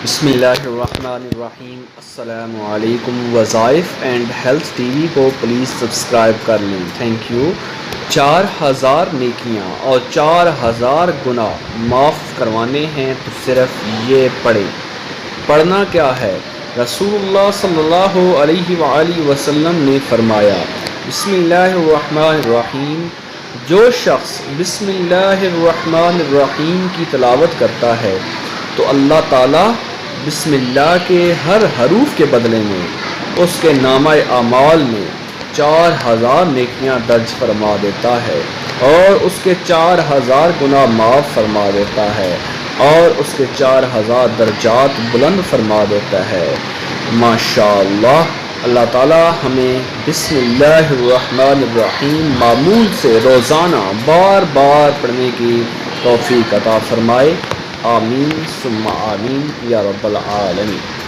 بسم اللہ الرحمن الرحیم۔ السلام علیکم۔ وظائف اینڈ ہیلتھ ٹی وی کو پلیز سبسکرائب کر لیں، تھینک یو۔ 4000 نیکیاں اور 4000 گناہ معاف کروانے ہیں تو صرف یہ پڑھنا کیا ہے؟ رسول اللہ صلی اللہ علیہ وآلہ وسلم نے فرمایا، بسم اللہ الرحمن الرحیم، جو شخص بسم اللہ الرحمن الرحیم کی تلاوت کرتا ہے تو اللہ تعالیٰ بسم اللہ کے ہر حروف کے بدلے میں اس کے نامہ اعمال میں 4000 نیکیاں درج فرما دیتا ہے اور اس کے 4000 گناہ معاف فرما دیتا ہے اور اس کے 4000 درجات بلند فرما دیتا ہے۔ ماشاءاللہ، اللہ تعالی ہمیں بسم اللہ الرحمن الرحیم معمول سے روزانہ بار بار پڑھنے کی توفیق عطا فرمائے۔ آمین ثم آمین یا رب العالمین۔